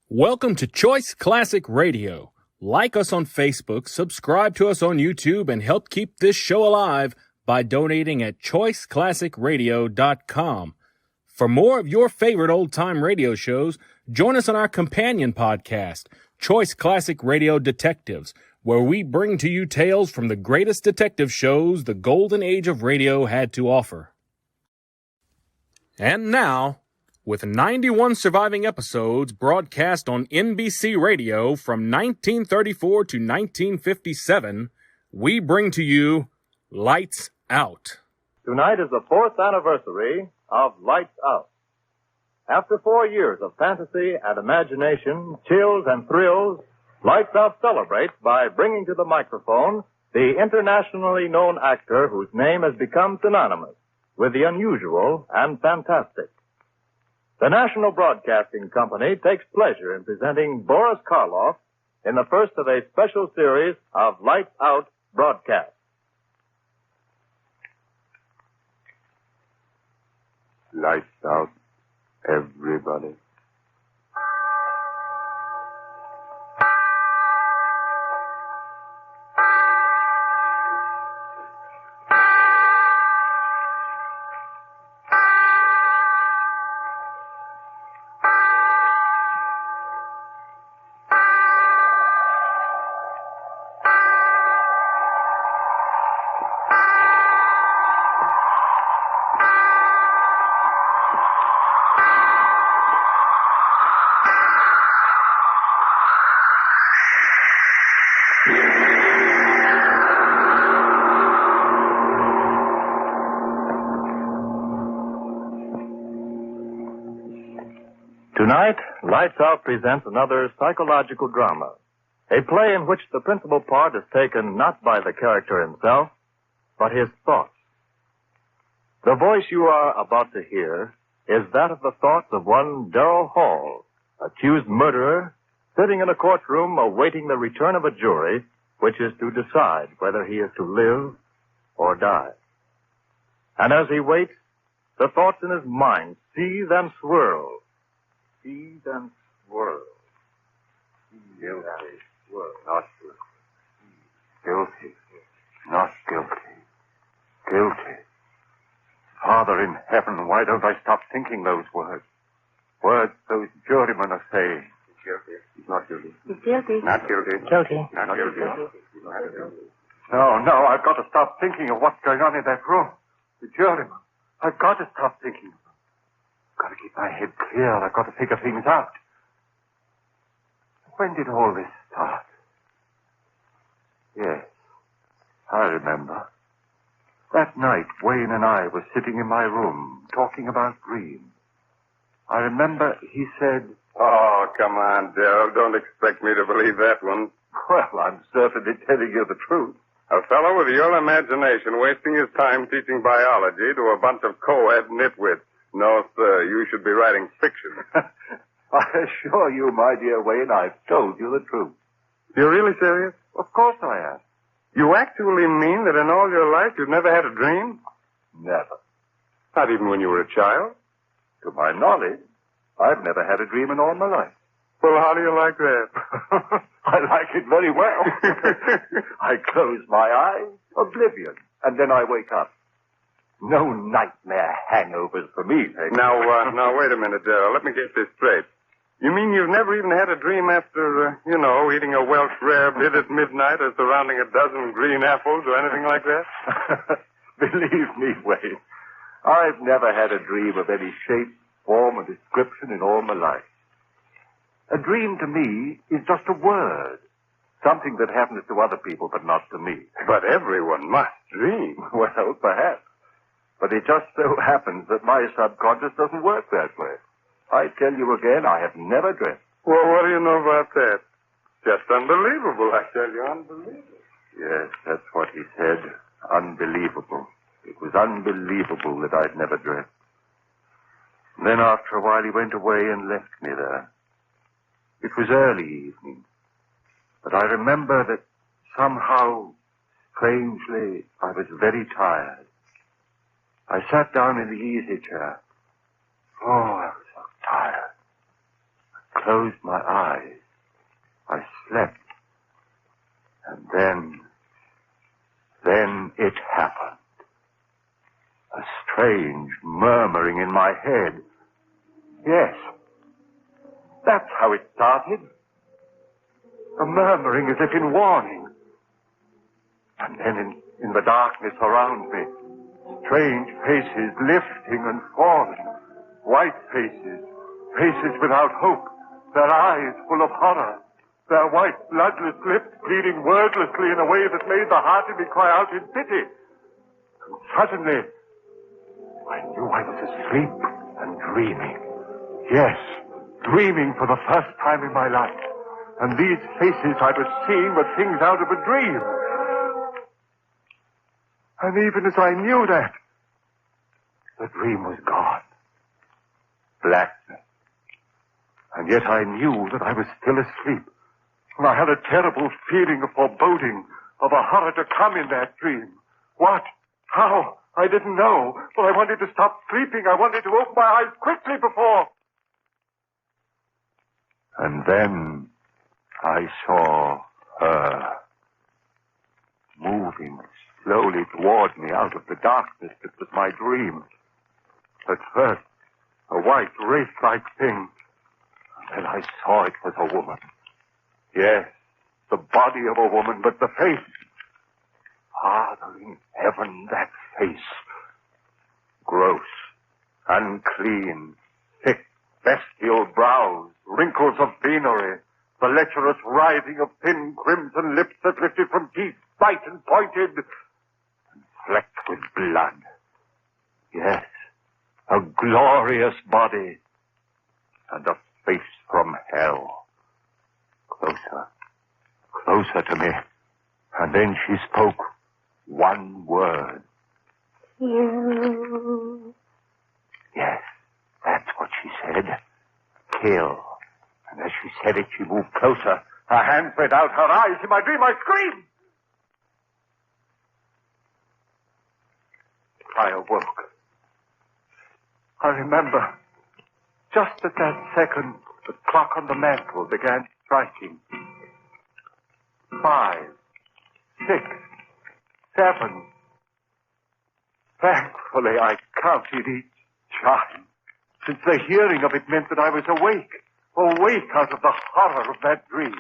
Welcome to Choice Classic Radio. Like us on Facebook, subscribe to us on YouTube, and help keep this show alive by donating at choiceclassicradio.com. For more of your favorite old-time radio shows, join us on our companion podcast, Choice Classic Radio Detectives, where we bring to you tales from the greatest detective shows the golden age of radio had to offer. And now, with 91 surviving episodes broadcast on NBC Radio from 1934 to 1957, we bring to you Lights Out. Tonight is the 4th anniversary of Lights Out. After 4 years of fantasy and imagination, chills and thrills, Lights Out celebrates by bringing to the microphone the internationally known actor whose name has become synonymous with the unusual and fantastic. The National Broadcasting Company takes pleasure in presenting Boris Karloff in the first of a special series of Lights Out broadcasts. Lights out, everybody. Tonight, Lights Out presents another psychological drama, a play in which the principal part is taken not by the character himself, but his thoughts. The voice you are about to hear is that of the thoughts of one Darrell Hall, accused murderer, sitting in a courtroom awaiting the return of a jury which is to decide whether he is to live or die. And as he waits, the thoughts in his mind seethe and swirl. Seethe and swirl. Guilty. Not guilty. Not guilty. Guilty. Father in heaven, why don't I stop thinking those words? Words those jurymen are saying. He's guilty. He's not guilty. He's guilty. Not guilty. Guilty. Not guilty. Guilty. No, I've got to stop thinking of what's going on in that room. The jurymen. I've got to stop thinking of them. I've got to keep my head clear. I've got to figure things out. When did all this start? Yes, I remember. That night, Wayne and I were sitting in my room, talking about dreams. I remember he said... Oh, come on, Darrell. Don't expect me to believe that one. Well, I'm certainly telling you the truth. A fellow with your imagination wasting his time teaching biology to a bunch of co-ed nitwits. No, sir, you should be writing fiction. I assure you, my dear Wayne, I've told you the truth. You're really serious? Of course I am. You actually mean that in all your life you've never had a dream? Never. Not even when you were a child? To my knowledge, I've never had a dream in all my life. Well, how do you like that? I like it very well. I close my eyes, oblivion, and then I wake up. No nightmare hangovers for me, Peg. Now, wait a minute, Darrell. Let me get this straight. You mean you've never even had a dream after, eating a Welsh rarebit at midnight or surrounding a dozen green apples or anything like that? Believe me, Wayne, I've never had a dream of any shape, form, or description in all my life. A dream to me is just a word. Something that happens to other people, but not to me. But everyone must dream. Well, perhaps. But it just so happens that my subconscious doesn't work that way. I tell you again, I have never dreamt. Well, what do you know about that? Just unbelievable, I tell you, unbelievable. Yes, that's what he said. Unbelievable. It was unbelievable that I'd never dreamt. Then after a while he went away and left me there. It was early evening. But I remember that somehow, strangely, I was very tired. I sat down in the easy chair. Oh, I was so tired. closed my eyes. I slept. And then it happened. A strange murmuring in my head. Yes, that's how it started. A murmuring as if in warning. And then in the darkness around me, strange faces lifting and falling. White faces, faces without hope, their eyes full of horror, their white, bloodless lips pleading wordlessly in a way that made the heart in me cry out in pity. And suddenly, I knew I was asleep and dreaming. Yes, dreaming for the first time in my life. And these faces I was seeing were things out of a dream. And even as I knew that, the dream was gone. Blackness. And yet I knew that I was still asleep. And I had a terrible feeling of foreboding, of a horror to come in that dream. What? How? I didn't know. But I wanted to stop sleeping. I wanted to open my eyes quickly before. And then I saw her moving slowly toward me out of the darkness that was my dream. At first, a white, wraith-like thing. And then I saw it was a woman. Yes, the body of a woman, but the face. Father in heaven, that face. Gross, unclean, thick, bestial brows, wrinkles of venery, the lecherous writhing of thin crimson lips that lifted from teeth, white and pointed, and flecked with blood. Yes, a glorious body, and a face from hell. Closer, closer to me. And then she spoke one word. Kill. Yes, that's what she said. Kill. And as she said it, she moved closer. Her hands went out, her eyes. In my dream, I screamed. I awoke. I remember, just at that second, the clock on the mantel began striking. 5, 6, 7. Thankfully, I counted each chime, since the hearing of it meant that I was awake out of the horror of that dream.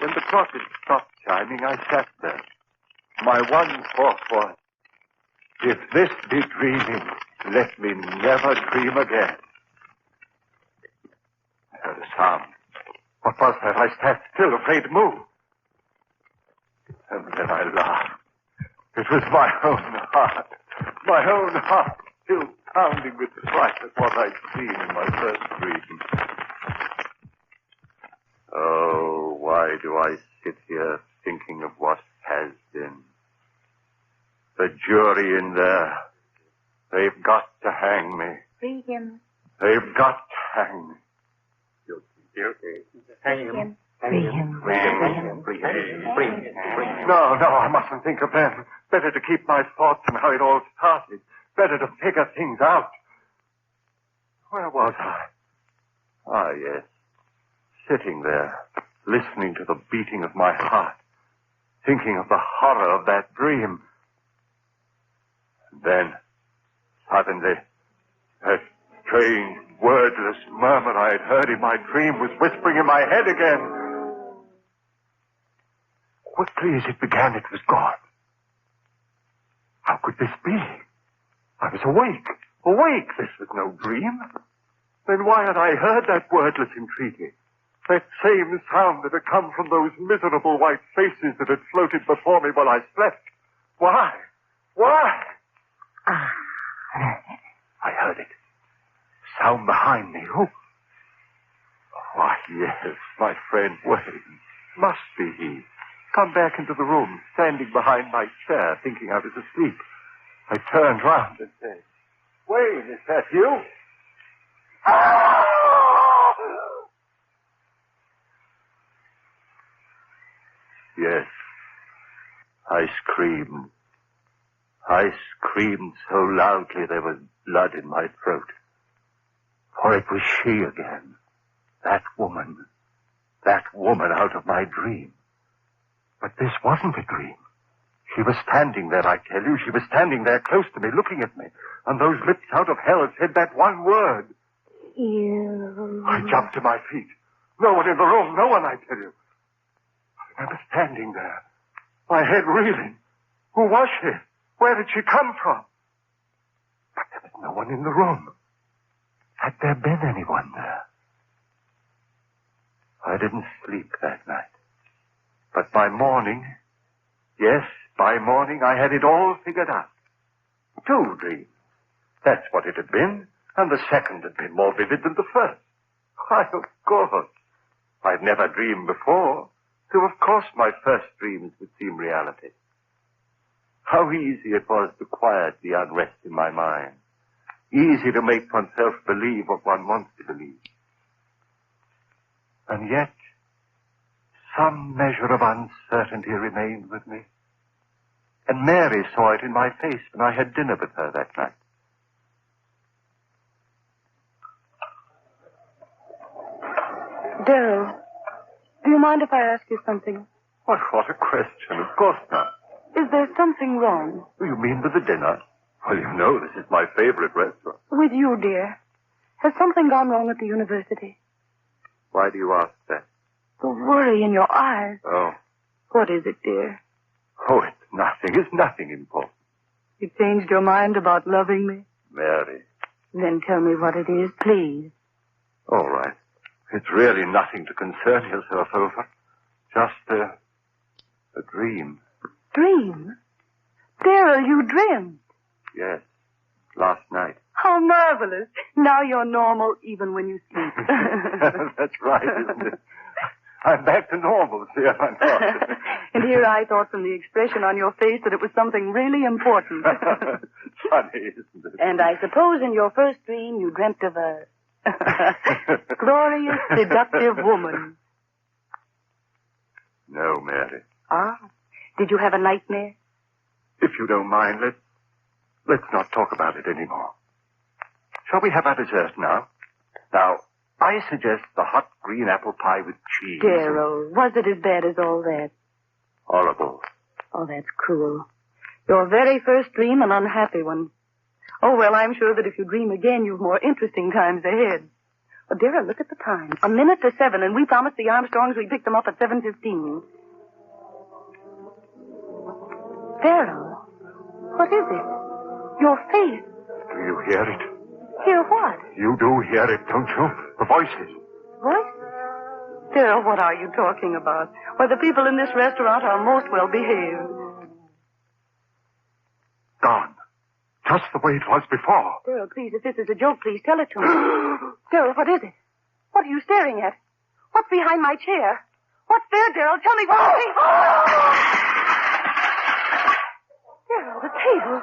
When the clock had stopped chiming, I sat there. My one thought was, if this be dreaming, let me never dream again. I heard a sound. What was that? I sat still, afraid to move. And then I laughed. It was my own heart, still pounding with fright at what I'd seen in my first dream. Oh, why do I sit here thinking of what has been? The jury in there, they've got to hang me. Free him. They've got to hang me. Guilty. Free him. Free him. Free him. No, I mustn't think of them. Better to keep my thoughts on how it all started. Better to figure things out. Where was I? Ah, yes. Sitting there, listening to the beating of my heart, thinking of the horror of that dream. And then, suddenly, that strange, wordless murmur I had heard in my dream was whispering in my head again. Quickly as it began, it was gone. How could this be? I was awake. This was no dream. Then why had I heard that wordless entreaty? That same sound that had come from those miserable white faces that had floated before me while I slept. Why? I heard it. Sound behind me. Who? Why, yes, my friend Wayne. Must be he. Come back into the room, standing behind my chair, thinking I was asleep. I turned round and said, Wayne, is that you? Ah! Yes, I screamed. I screamed so loudly there was blood in my throat. For it was she again. That woman out of my dream. But this wasn't a dream. She was standing there, I tell you. She was standing there close to me, looking at me. And those lips out of hell said that one word. You. I jumped to my feet. No one in the room, no one, I tell you. I was standing there, my head reeling. Who was she? Where did she come from? But there was no one in the room. Had there been anyone there? I didn't sleep that night. But by morning, yes, by morning, I had it all figured out. 2 dreams. That's what it had been, and the second had been more vivid than the first. Why, of course. I'd never dreamed before, so of course my first dreams would seem reality. How easy it was to quiet the unrest in my mind. Easy to make oneself believe what one wants to believe. And yet, some measure of uncertainty remained with me. And Mary saw it in my face when I had dinner with her that night. Darrell, do you mind if I ask you something? What a question. Of course not. Is there something wrong? You mean with the dinner? Well, you know, this is my favorite restaurant. With you, dear. Has something gone wrong at the university? Why do you ask that? The worry in your eyes. Oh. What is it, dear? Oh, it's nothing. It's nothing important. You changed your mind about loving me? Mary. Then tell me what it is, please. All right. It's really nothing to concern yourself over. Just a dream. Dream? Darrell, you dreamed. Yes. Last night. How marvelous. Now you're normal even when you sleep. That's right, isn't it? I'm back to normal, see if I'm not. And here I thought from the expression on your face that it was something really important. Funny, isn't it? And I suppose in your first dream you dreamt of a glorious, seductive woman. No, Mary. Ah, did you have a nightmare? If you don't mind, let's not talk about it anymore. Shall we have our dessert now? Now, I suggest the hot green apple pie with cheese. Darrell, was it as bad as all that? Horrible. Oh, that's cruel. Your very first dream, an unhappy one. Oh, well, I'm sure that if you dream again, you've more interesting times ahead. Oh, Darrell, look at the time. 7:01, and we promised the Armstrongs we'd pick them up at 7:15. Darrell, what is it? Your face. Do you hear it? Hear what? You do hear it, don't you? The voices. Voices? Darrell, what are you talking about? Why, the people in this restaurant are most well behaved. Gone. Just the way it was before. Darrell, please, if this is a joke, please tell it to me. Darrell, what is it? What are you staring at? What's behind my chair? What's there, Darrell? Tell me what you see. Darrell, the table.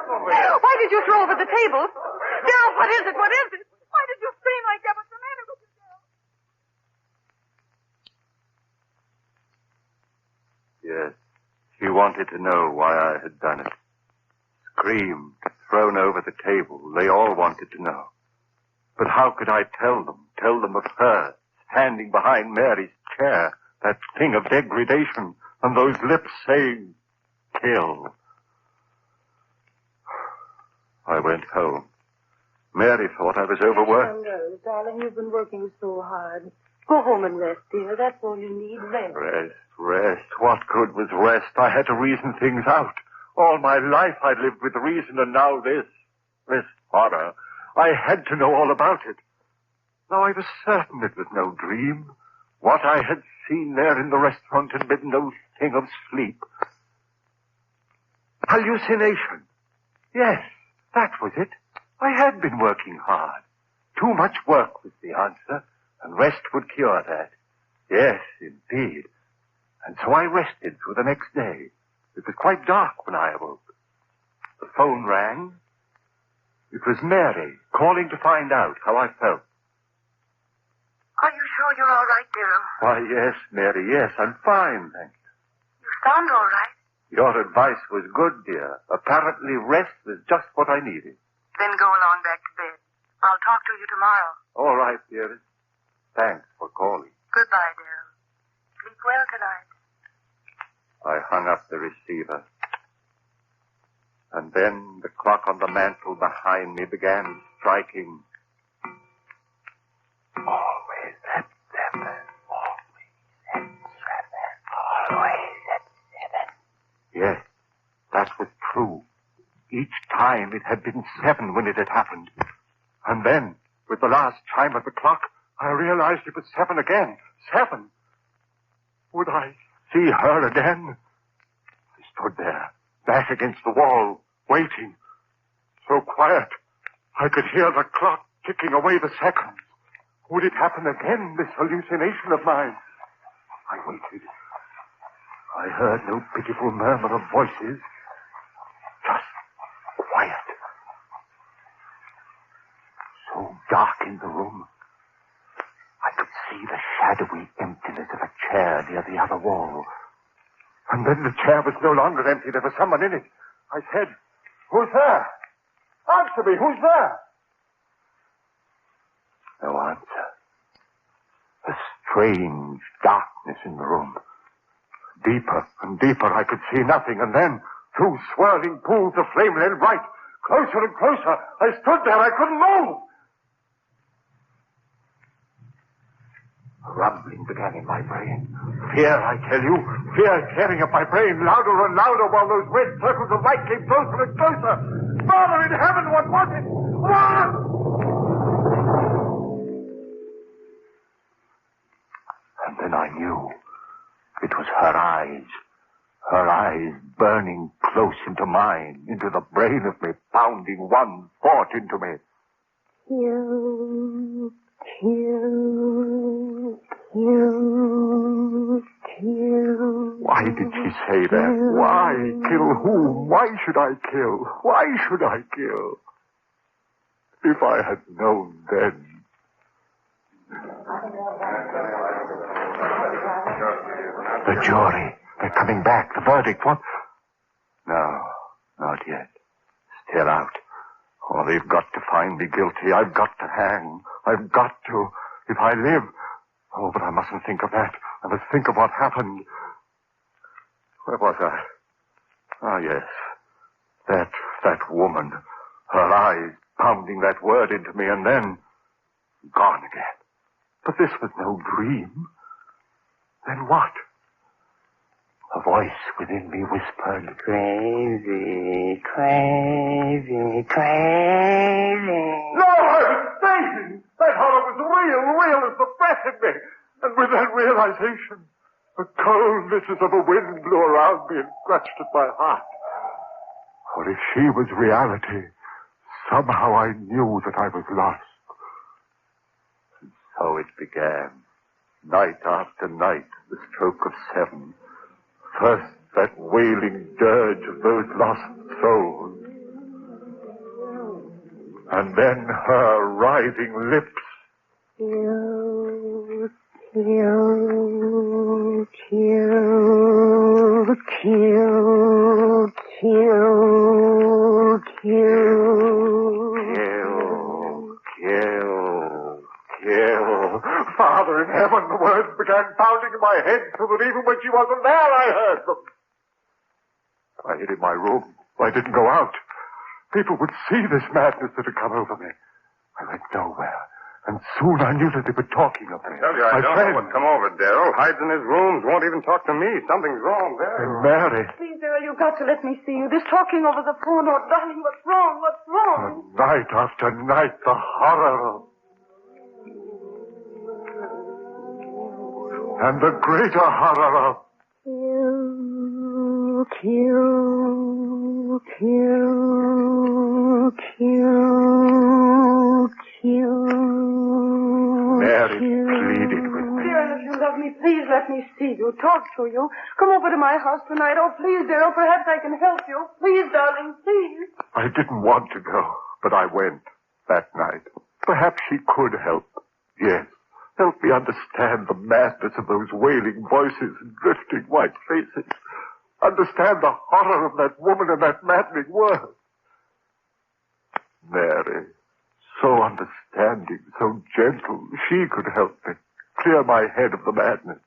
Why did you throw over the table? Darrell, what is it? What is it? Why did you scream like that? What's the matter with you, Darrell? Yes. She wanted to know why I had done it. Screamed, thrown over the table. They all wanted to know. But how could I tell them of her, standing behind Mary's chair, that thing of degradation, and those lips saying, kill. I went home. Mary thought I was overworked. No, darling, you've been working so hard. Go home and rest, dear. That's all you need, rest. Rest. What good was rest? I had to reason things out. All my life I lived with reason, and now this horror. I had to know all about it. Now I was certain it was no dream. What I had seen there in the restaurant had been no thing of sleep. Hallucination. Yes, that was it. I had been working hard. Too much work was the answer, and rest would cure that. Yes, indeed. And so I rested through the next day. It was quite dark when I awoke. The phone rang. It was Mary calling to find out how I felt. Are you sure you're all right, Darrell? Why, yes, Mary, yes, I'm fine, thank you. You sound all right. Your advice was good, dear. Apparently rest was just what I needed. Then go along back to bed. I'll talk to you tomorrow. All right, dearest. Thanks for calling. Goodbye, Daryl. Sleep well tonight. I hung up the receiver. And then the clock on the mantel behind me began striking. Always at 7. Always at 7. Always at 7. Yes, that was true. Each time it had been 7 when it had happened. And then, with the last chime of the clock, I realized it was 7 again. 7. Would I see her again? I stood there, back against the wall, waiting. So quiet, I could hear the clock ticking away the seconds. Would it happen again, this hallucination of mine? I waited. I heard no pitiful murmur of voices. Just quiet. So dark in the room. I could see the shadowy emptiness of a chair near the other wall. And then the chair was no longer empty. There was someone in it. I said, "Who's there? Answer me, who's there?" No answer. A strange darkness in the room. Deeper and deeper, I could see nothing, and then, through swirling pools of flame led right, closer and closer. I stood there, I couldn't move. A rumbling began in my brain. Fear, I tell you, fear tearing up my brain, louder and louder, while those red circles of light came closer and closer. Father in heaven, what was it? What? And then I knew. It was her eyes burning close into mine, into the brain of me, pounding one thought into me. Kill, kill, kill, kill. Why did she say that? Why? Kill whom? Why should I kill? Why should I kill? If I had known then. The jury. They're coming back. The verdict. What? No, not yet. Still out. Oh, they've got to find me guilty. I've got to hang. I've got to. If I live. Oh, but I mustn't think of that. I must think of what happened. Where was I? Ah, yes. That woman. Her eyes pounding that word into me, and then gone again. But this was no dream. Then what? A voice within me whispered, "Crazy, crazy, crazy." No, I was fainting. That horror was real as the breath in me. And with that realization, the cold misses of a wind blew around me and scratched at my heart. For if she was reality, somehow I knew that I was lost. And so it began. Night after night, the stroke of 7. First, that wailing dirge of those lost souls. And then her writhing lips. Kill, kill, kill, kill, kill, Kill. Father in heaven, the words began pounding in my head so that even when she wasn't there, I heard them. I hid in my room. I didn't go out. People would see this madness that had come over me. I went nowhere. And soon I knew that they were talking of me. I tell you, I don't know what's come over Daryl. Hides in his rooms, won't even talk to me. Something's wrong there. And Mary. Please, Daryl, you've got to let me see you. This talking over the phone, oh, darling, what's wrong? What's wrong? Night after night, the horror of... And the greater horror of... kill, kill, kill, kill, kill. Mary pleaded with me. Daryl, if you love me, please let me see you, talk to you. Come over to my house tonight. Oh, please, Daryl, perhaps I can help you. Please, darling, please. I didn't want to go, but I went that night. Perhaps she could help. Yes. Help me understand the madness of those wailing voices and drifting white faces. Understand the horror of that woman and that maddening word. Mary, so understanding, so gentle, she could help me. clear my head of the madness.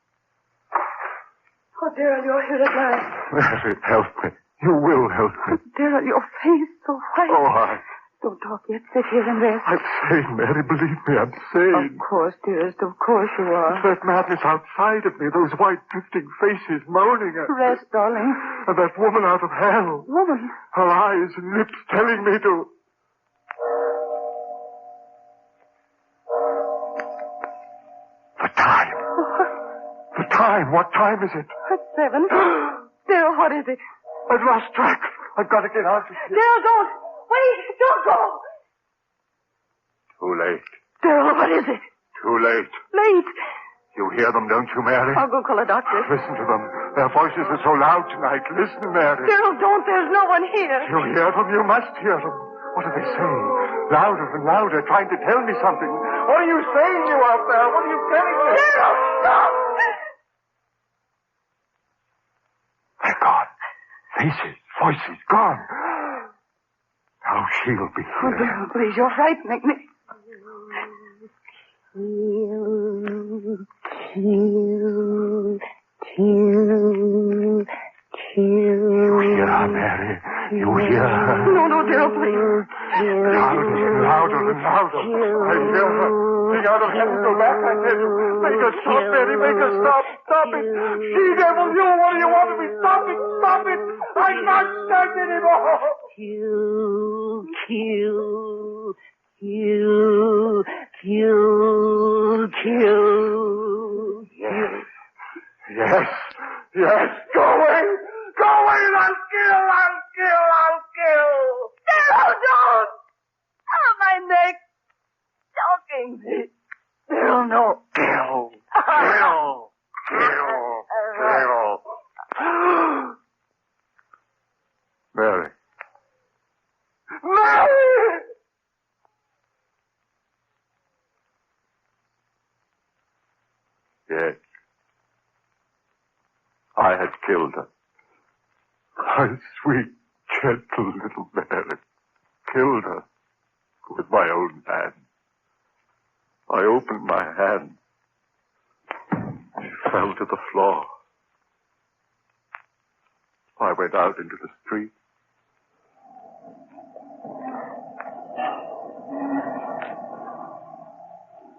Oh, Daryl, you're here at last. Mary, help me. You will help me. Daryl, your face so white. Oh, Don't talk yet. Sit here and rest. I'm sane, Mary. Believe me, I'm sane. Of course, dearest. Of course you are. It's that madness outside of me, those white drifting faces moaning at me. Rest, darling. And that woman out of hell. Woman. Her eyes and lips telling me to... The time. The time. What time is it? It's 7. Daryl, what is it? I've lost track. I've got to get out of here. Daryl, don't. Wait. Don't go. Too late. Daryl, what is it? Too late. Late. You hear them, don't you, Mary? I'll go call a doctor. Listen to them. Their voices are so loud tonight. Listen, Mary. Daryl, don't. There's no one here. You hear them? You must hear them. What are they saying? Louder and louder, trying to tell me something. What are you saying, you out there? What are you telling me? Daryl, stop. They're gone. Faces, voices, gone. Now she'll be Oh, here. Daryl, please, you're frightening me. You hear her, Mary? You hear her? No, Daryl, please. Louder and louder and louder. I hear her. Sing out of heaven, go back, I tell you. Make her stop, Mary, make her stop. Stop it. She devil, you, what do you want of me? Stop it, stop it. I can't stand it anymore. Yes. Go away. Go away. I'll kill. Daryl, don't. Oh, my neck. Choking me. Daryl, no. Kill. Mary. Yes. I had killed her. My sweet, gentle little Mary. Killed her with my own hand. I opened my hand. She fell to the floor. I went out into the street.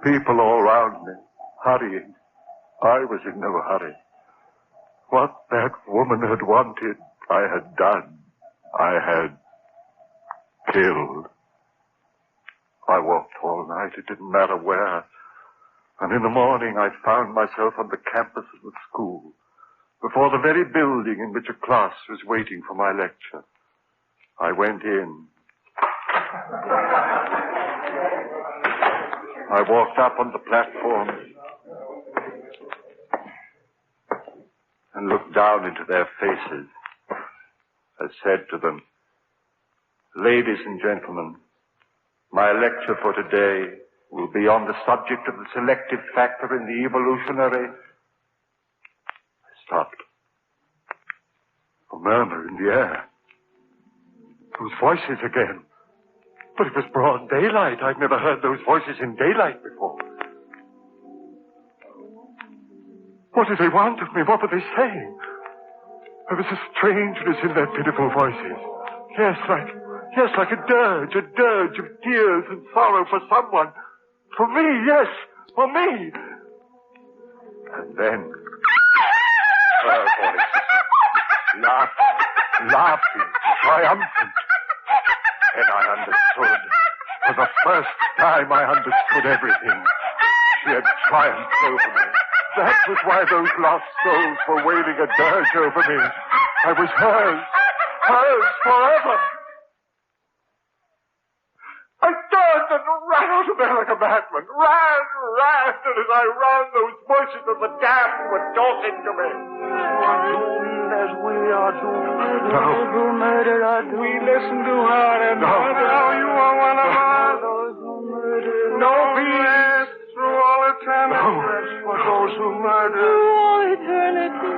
People all around me, hurrying. I was in no hurry. What that woman had wanted, I had done. I had killed. I walked all night. It didn't matter where. And in the morning, I found myself on the campus of the school, before the very building in which a class was waiting for my lecture. I went in. I walked up on the platform and looked down into their faces. I said to them, "Ladies and gentlemen, my lecture for today will be on the subject of the selective factor in the evolutionary..." I stopped. A murmur in the air. Those voices again. But it was broad daylight. I'd never heard those voices in daylight before. What did they want of me? What were they saying? There was a strangeness in their pitiful voices. Yes, like a dirge of tears and sorrow for someone. For me, yes, for me. And then, her voice, laughing, triumphant. Then I understood. For the first time I understood everything. She had triumphed over me. That was why those lost souls were wailing a dirge over me. I was hers forever. I turned and ran out of there like a madman. Ran, and as I ran, those voices of the damned were talking to me. As we are doomed, No. those who murder are doomed. We listen to her and No. now you are one of us. Those who murder. No peace through all eternity. No. Rest for those who murder. All eternity.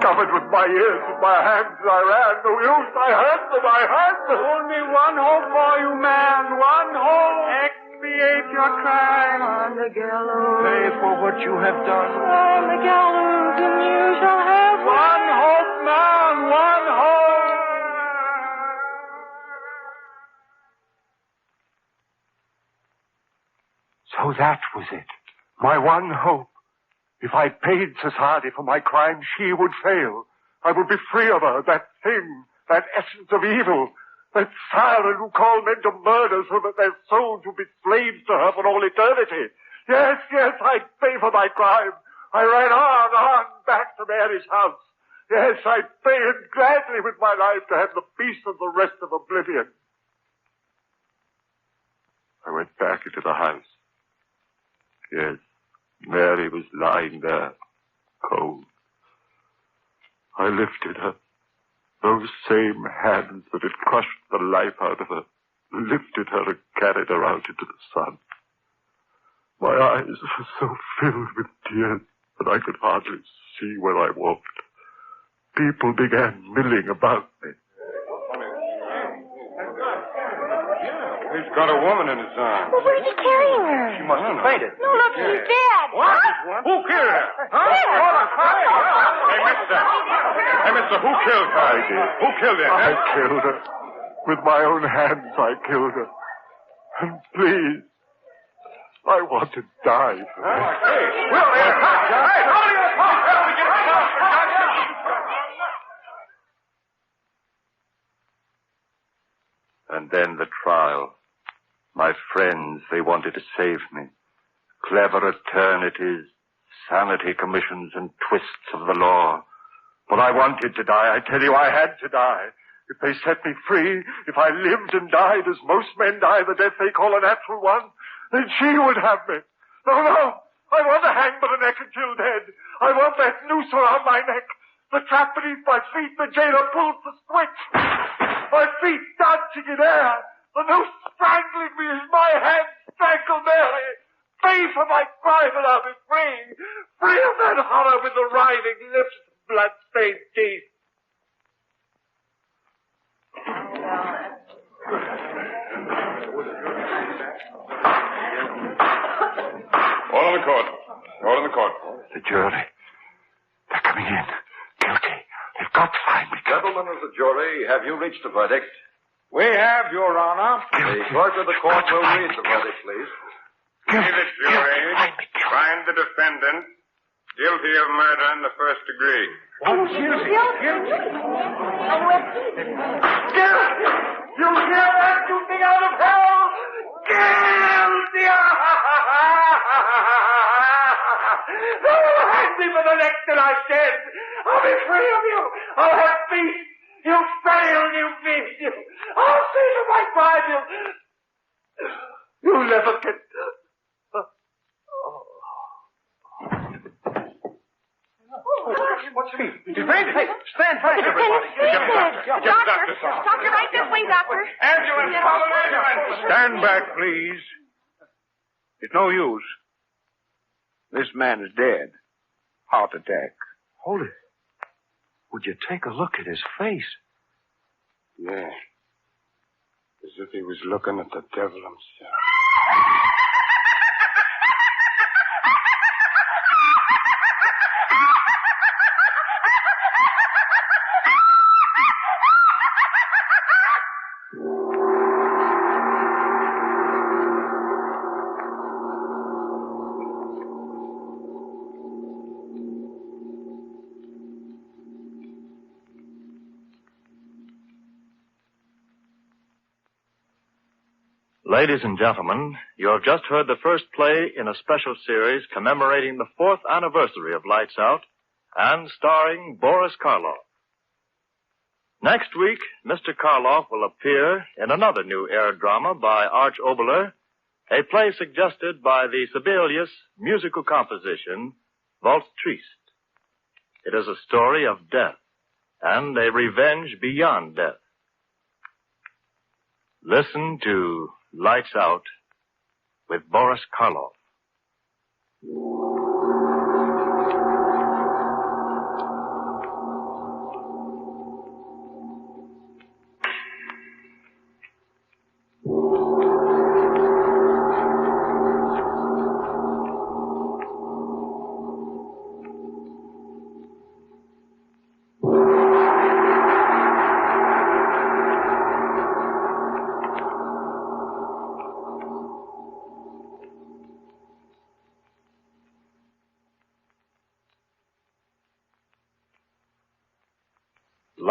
Covered with my ears and my hands, I ran. No use. I heard them. Only one hope for you, man. One hope. expiate your crime. On the gallows. Pay for what you have done. On the gallows, and you shall have One hope, man, one hope. So that was it. My one hope. If I paid society for my crime, she would fail. I would be free of her, that thing, that essence of evil, that siren who called men to murder so that their souls would be slaves to her for all eternity. Yes, I'd pay for my crime. I ran on, back to Mary's house. Yes, I'd pay it gladly with my life to have the peace of the rest of oblivion. I went back into the house. Yes, Mary was lying there, cold. I lifted her. Those same hands that had crushed the life out of her lifted her and carried her out into the sun. My eyes were so filled with tears that I could hardly see where I walked. People began milling about me. He's got a woman in his arms. Well, where's he carrying her? She must have fainted. No, look, she's dead. What? Who killed her? Huh? Hey, mister. Hey, mister, who killed her? I did. Who killed her? I killed her. With my own hands, I killed her. And please, I want to die for her. Hey, Will, hey, how do you talk? And then the trial. My friends, they wanted to save me. Clever eternities, sanity commissions, and twists of the law. But I wanted to die. I tell you, I had to die. If they set me free, if I lived and died as most men die, the death they call a natural one, then she would have me. No. I want to hang by the neck until dead. I want that noose around my neck. The trap beneath my feet, the jailer pulls the switch. My feet dancing in air. The noose strangling me as my hands strangle Mary. Pay for my crime and I'll be free. Free of that horror with the writhing lips and blood-stained teeth. All in the court. All in the court. The jury. They're coming in. Guilty. They've got to find me. Gentlemen of the jury, have you reached a verdict? We have, Your Honor. The clerk of the court will read the verdict, please. See the jury. Find the defendant guilty of murder in the first degree. You hear that, you thing out of hell? Guilty! Hang me for the neck till I shed. I'll be free of you. I'll have peace. You failed, you beast. I'll see to my crime. You'll never get... What's he? He's fainted. Hey, stand tight, everybody. Doctor, right this way, doctor. Ambulance, call an ambulance. Stand back, please. It's no use. This man is dead. Heart attack. Hold it. Would you take a look at his face? Yeah. As if he was looking at the devil himself. Ladies and gentlemen, you have just heard the first play in a special series commemorating the 4th anniversary of Lights Out and starring Boris Karloff. Next week, Mr. Karloff will appear in another new air drama by Arch Oboler, a play suggested by the Sibelius musical composition, Waltz Triste. It is a story of death and a revenge beyond death. Listen to Lights Out with Boris Karloff.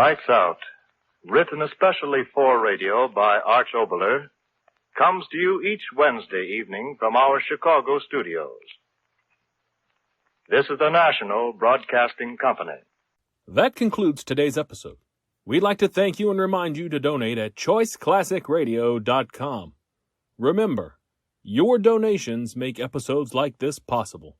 Lights Out, written especially for radio by Arch Oboler, comes to you each Wednesday evening from our Chicago studios. This is the National Broadcasting Company. That concludes today's episode. We'd like to thank you and remind you to donate at choiceclassicradio.com. Remember, your donations make episodes like this possible.